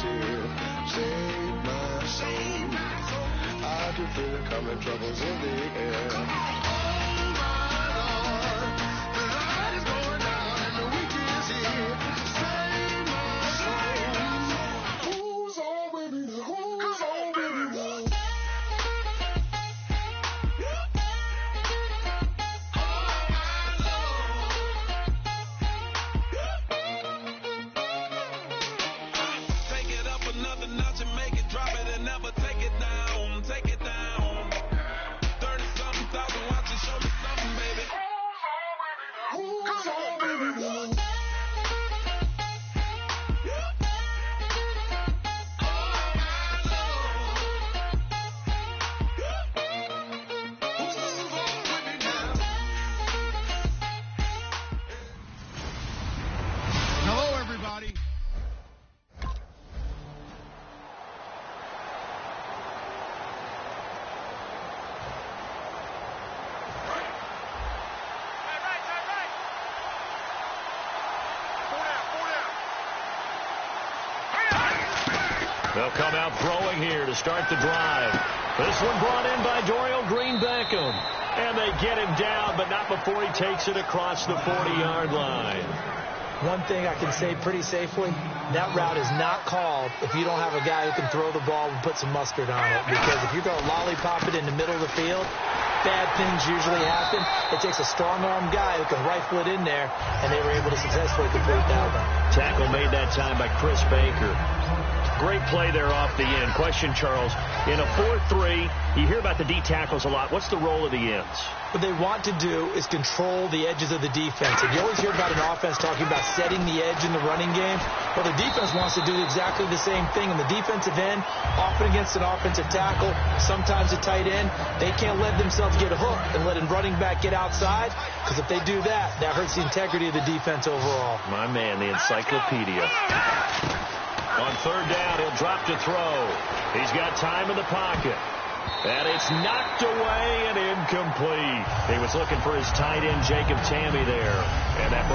here. Save my soul. I can feel it coming, troubles in the air. Oh my Lord, the light is going down and the week is here. Save my soul. Who's on with me now? Who's on with me now? They'll come out throwing here to start the drive. This one brought in by Dorial Green-Beckham. And they get him down, but not before he takes it across the 40-yard line. One thing I can say pretty safely, that route is not called if you don't have a guy who can throw the ball and put some mustard on it. Because if you're going to lollipop it in the middle of the field, bad things usually happen. It takes a strong-arm guy who can rifle it in there, and they were able to successfully complete that one. Tackle made that time by Chris Baker. Great play there off the end. Question, Charles, in a 4-3, you hear about the D tackles a lot. What's the role of the ends? What they want to do is control the edges of the defense. And you always hear about an offense talking about setting the edge in the running game. Well, the defense wants to do exactly the same thing. And the defensive end, often against an offensive tackle, sometimes a tight end, they can't let themselves get hooked and let a running back get outside. Because if they do that, that hurts the integrity of the defense overall. My man, the encyclopedia. On third down, he'll drop to throw. He's got time in the pocket. And it's knocked away and incomplete. He was looking for his tight end, Jacob Tamme, there. And that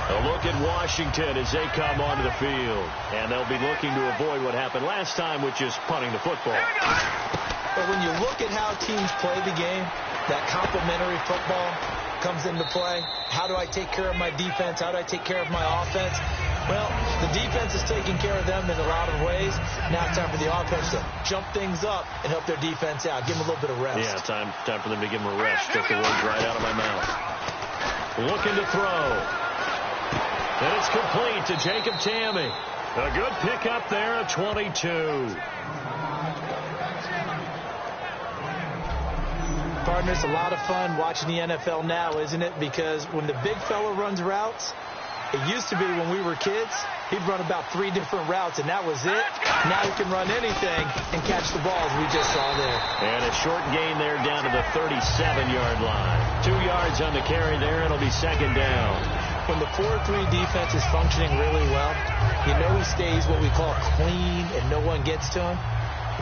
a look at Washington as they come onto the field. And they'll be looking to avoid what happened last time, which is punting the football. But when you look at how teams play the game, that complementary football comes into play. How do I take care of my defense? How do I take care of my offense? Well, the defense is taking care of them in a lot of ways. Now it's time for the offense to jump things up and help their defense out. Give them a little bit of rest. Yeah, time for them to give them a rest. Took the words right out of my mouth. Looking to throw. And it's complete to Jacob Tamme. A good pickup there at 22. Partners, a lot of fun watching the NFL now, isn't it? Because when the big fella runs routes, it used to be when we were kids, he'd run about 3 different routes, and that was it. Now he can run anything and catch the balls we just saw there. And a short gain there down to the 37-yard line. 2 yards on the carry there, and it'll be second down. When the 4-3 defense is functioning really well, you know he stays what we call clean and no one gets to him.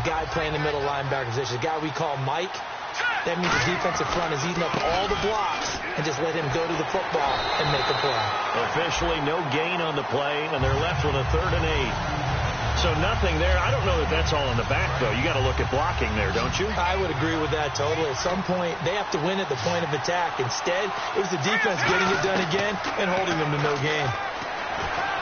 The guy playing the middle linebacker position, the guy we call Mike. That means the defensive front is eating up all the blocks and just let him go to the football and make a play. Officially no gain on the play, and they're left with a 3rd and 8. So nothing there. I don't know that that's all in the back, though. You got to look at blocking there, don't you? I would agree with that totally. At some point, they have to win at the point of attack. Instead, it was the defense getting it done again and holding them to no gain.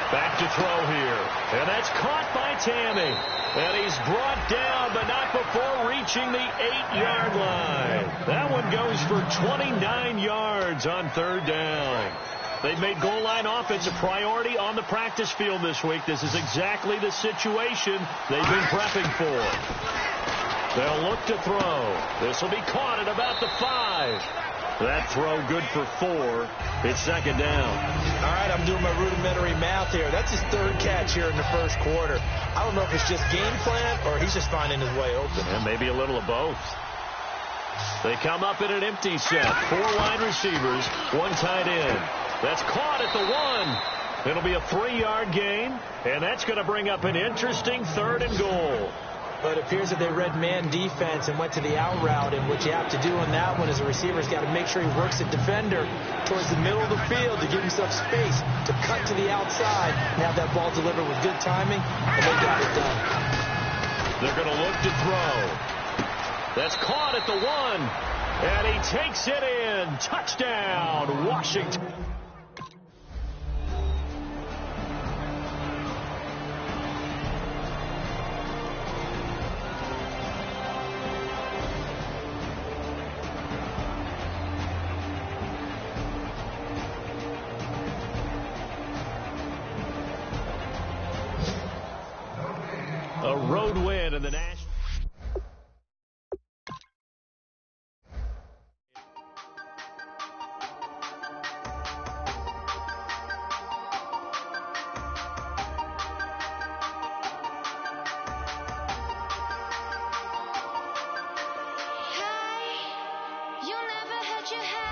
Back to throw here. And that's caught by Tamme. And he's brought down, but not before reaching the 8-yard line. That one goes for 29 yards on 3rd down. They've made goal line offense a priority on the practice field this week. This is exactly the situation they've been prepping for. They'll look to throw. This will be caught at about the 5. That throw good for 4. It's second down. All right, I'm doing my rudimentary math here. That's his 3rd catch here in the first quarter. I don't know if it's just game plan or he's just finding his way open. And maybe a little of both. They come up in an empty set. 4 wide receivers, 1 tight end. That's caught at the 1. It'll be a 3-yard gain, and that's going to bring up an interesting 3rd and goal. But it appears that they read man defense and went to the out route, and what you have to do on that one is the receiver's got to make sure he works the defender towards the middle of the field to give himself space to cut to the outside and have that ball delivered with good timing, and they got it done. They're going to look to throw. That's caught at the 1, and he takes it in. Touchdown, Washington. A road win in the National. You never had your head